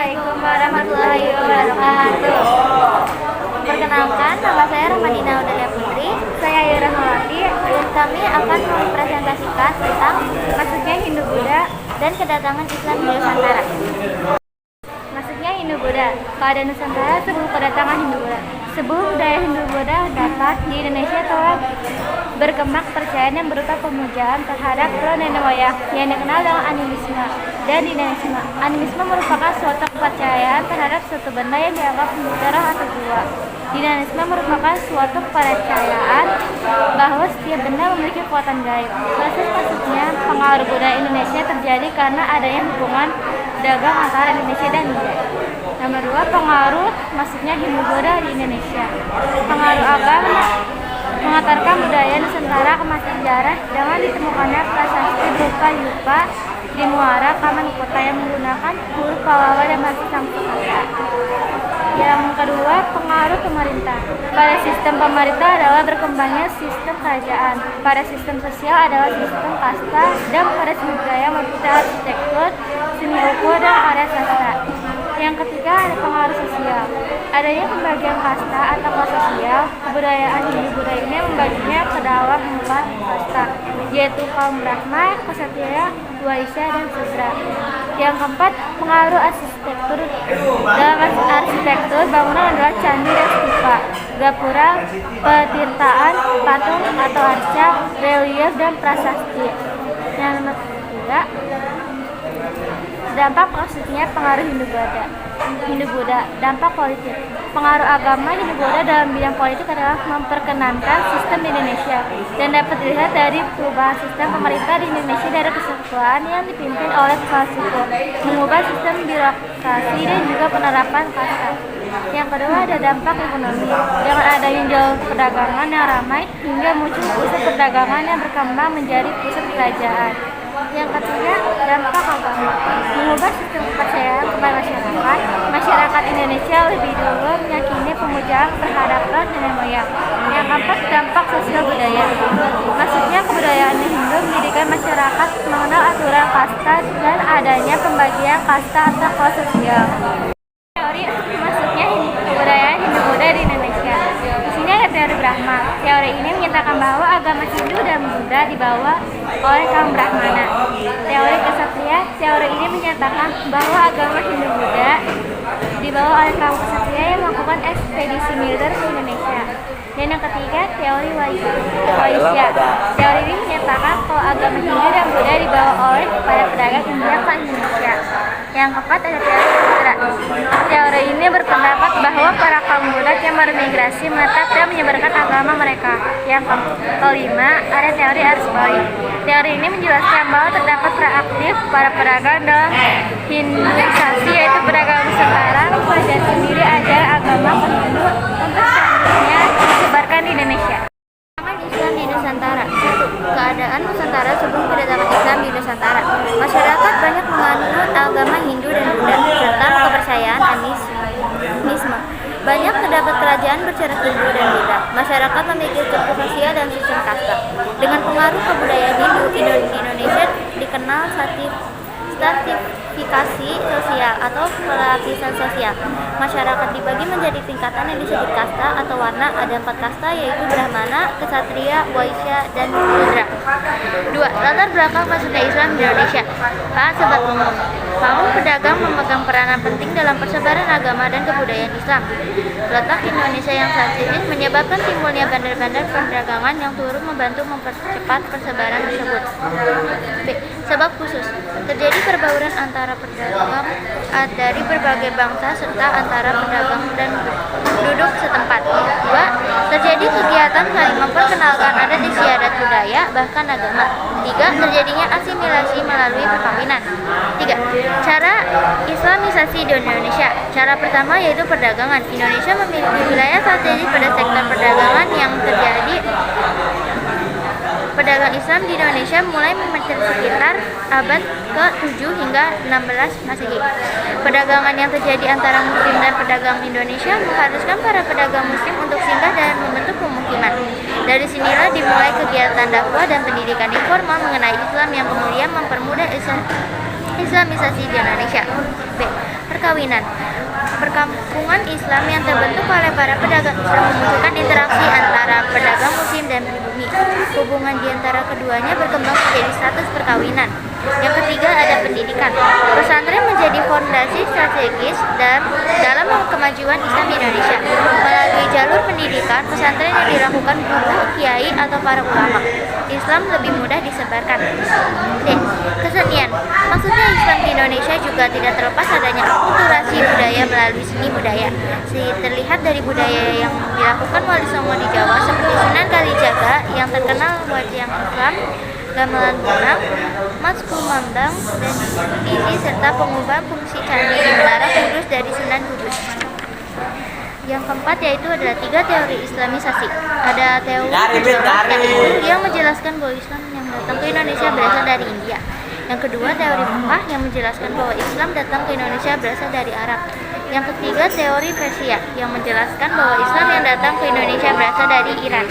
Assalamualaikum warahmatullahi wabarakatuh. Perkenalkan, nama saya Ramadina Audalia Putri. Saya Yura Melati dan kami akan mempresentasikan tentang masuknya Hindu-Buddha dan kedatangan Islam di Nusantara. Masuknya Hindu-Buddha pada Nusantara sebelum kedatangan Hindu-Buddha. Sebelum budaya Hindu-Buddha dapat di Indonesia telah berkembang kepercayaan yang berupa pemujaan terhadap roh nenek moyang yang dikenal dengan animisme dan dinamisme. Animisme merupakan suatu kepercayaan terhadap suatu benda yang dianggap memiliki roh atau jiwa. Dinamisme merupakan suatu kepercayaan bahwa setiap benda memiliki kekuatan gaib. Proses masuknya pengaruh budaya Indonesia terjadi karena adanya hubungan dagang antara Indonesia dan India. Nomor 2, pengaruh masuknya Hindu-Buddha di Indonesia. Pengaruh agama mengantarkan budaya Nusantara ke masa sejarah dengan ditemukannya prasasti berupa yupa di Muara Kamankota yang menggunakan huruf Pawawa dan bahasa Sanskerta. Yang kedua, pengaruh pemerintah. Pada sistem pemerintah adalah berkembangnya sistem kerajaan. Pada sistem sosial adalah sistem kasta, dan pada seni budaya meliputi arsitektur, seni ruko, dan karya sastra. Yang ketiga, ada pengaruh sosial. Adanya pembagian kasta atau kelas sosial. Kebudayaan Hindu-Buddha ini membaginya ke dalam 4 kasta, yaitu kaum Brahma, Ksatria, Waisya, dan Sudra. Yang keempat, pengaruh arsitektur. Dalam arsitektur, bangunan adalah candi dan stupa, gapura, petirtaan, patung atau arca, relief, dan prasasti. Yang nomor 3, dampak positifnya pengaruh Hindu-Buddha. Dampak politik. Pengaruh agama Hindu-Buddha dalam bidang politik adalah memperkenankan sistem di Indonesia dan dapat dilihat dari perubahan sistem pemerintah di Indonesia dari kesatuan yang dipimpin oleh kepala suku, mengubah sistem birokrasi dan juga penerapan kasta. Yang kedua, ada dampak ekonomi. Dengan adanya jalur perdagangan yang ramai hingga muncul pusat perdagangan yang berkembang menjadi pusat kerajaan. Yang ketiga, dampak agama. Mengubah sistem kepercayaan kepada masyarakat. Masyarakat Indonesia lebih dulu meyakini pemujaan terhadap roh nenek moyang. Yang keempat, dampak sosial budaya. Masuknya kebudayaan Hindu menjadikan masyarakat mengenal aturan kasta dan adanya pembagian kasta atau kelas sosial. Teori masuknya kebudayaan Hindu-Buddha di Indonesia. Di sini ada teori Brahma. Teori ini menyatakan bahwa agama Hindu dan Buddha dibawa oleh kaum Brahmana. Teori Ksatria. Teori ini menyatakan bahwa agama Hindu-Buddha dibawa oleh kaum Ksatria yang melakukan ekspedisi militer ke Indonesia. Dan yang ketiga, teori Waisya. Teori ini menyatakan kalau agama Hindu dan Buddha dibawa oleh para pedagang India ke Indonesia. Yang keempat, ada teori Sutra. Teori ini berpendapat bahwa para kaum Buddha yang bermigrasi menetap dan menyebarkan agama mereka. Yang kelima, ada teori arus balik. Teori ini menjelaskan bahwa terdapat peran para pedagang dalam Hinduisasi, yaitu pedagang Nusantara mempelajari sendiri ajaran agama Hindu untuk selanjutnya disebarkan di Indonesia. Islam di Nusantara. 1. Keadaan Nusantara sebelum kedatangan Islam di Nusantara. Masyarakat banyak menganut agama Hindu dan Buddha serta kepercayaan animisme. Banyak terdapat kerajaan bercorak Hindu dan Buddha. Masyarakat memiliki struktur sosial dan sistem kasta. Dengan pengaruh kebudayaan Hindu, Indonesia dikenal stratifikasi sosial atau pelapisan sosial. Masyarakat dibagi menjadi tingkatan yang disebut kasta atau warna. Ada 4 kasta, yaitu Brahmana, Ksatria, Waisya, dan Sudra. 2. Latar belakang masuknya Islam di Indonesia. Sebab umum. Kaum pedagang memegang peranan penting dalam persebaran agama dan kebudayaan Islam. Letak Indonesia yang strategis menyebabkan timbulnya bandar-bandar perdagangan yang turut membantu mempercepat persebaran tersebut. B. Sebab khusus. Terjadi perbauran antara pedagang dari berbagai bangsa serta antara pedagang dan penduduk setempat. 2. Terjadi kegiatan saling memperkenalkan adat istiadat budaya bahkan agama. 3. Terjadinya asimilasi melalui perkawinan. 3. Cara Islamisasi di Indonesia. Cara pertama yaitu perdagangan. Indonesia memiliki wilayah strategis pada sektor perdagangan yang terjadi. Pedagang Islam di Indonesia mulai memencet sekitar abad ke-7 hingga 16 Masehi. Perdagangan yang terjadi antara Muslim dan pedagang Indonesia mengharuskan para pedagang Muslim untuk singgah dan membentuk pemukiman. Dari sinilah dimulai kegiatan dakwah dan pendidikan informal mengenai Islam yang kemudian mempermudah Islamisasi di Indonesia. B. perkawinan. Perkampungan Islam yang terbentuk oleh para pedagang Islam memunculkan interaksi antara pedagang muslim dan pribumi. Hubungan di antara keduanya berkembang menjadi status perkawinan. Yang ketiga ada pendidikan. Pesantren menjadi fondasi strategis dalam kemajuan Islam di Indonesia. Melalui jalur pendidikan, pesantren yang dilakukan guru, kiai, atau para ulama, Islam lebih mudah disebarkan. D. Kesenian. Maksudnya Islam di Indonesia juga tidak terlepas adanya akulturasi budaya melalui seni budaya. Terlihat dari budaya yang dilakukan Wali Songo di Jawa seperti Sunan Kalijaga yang terkenal wayang Islam, gamelan bonang, Mas Kumambang, dan gizi serta pengubahan fungsi candi di Menara Kudus dari Sunan Kudus. Yang keempat yaitu adalah 3 teori Islamisasi. Ada teori yaitu yang menjelaskan bahwa Islam yang datang ke Indonesia berasal dari India. Yang kedua teori Mekah yang menjelaskan bahwa Islam datang ke Indonesia berasal dari Arab. Yang ketiga teori Persia yang menjelaskan bahwa Islam yang datang ke Indonesia berasal dari Iran.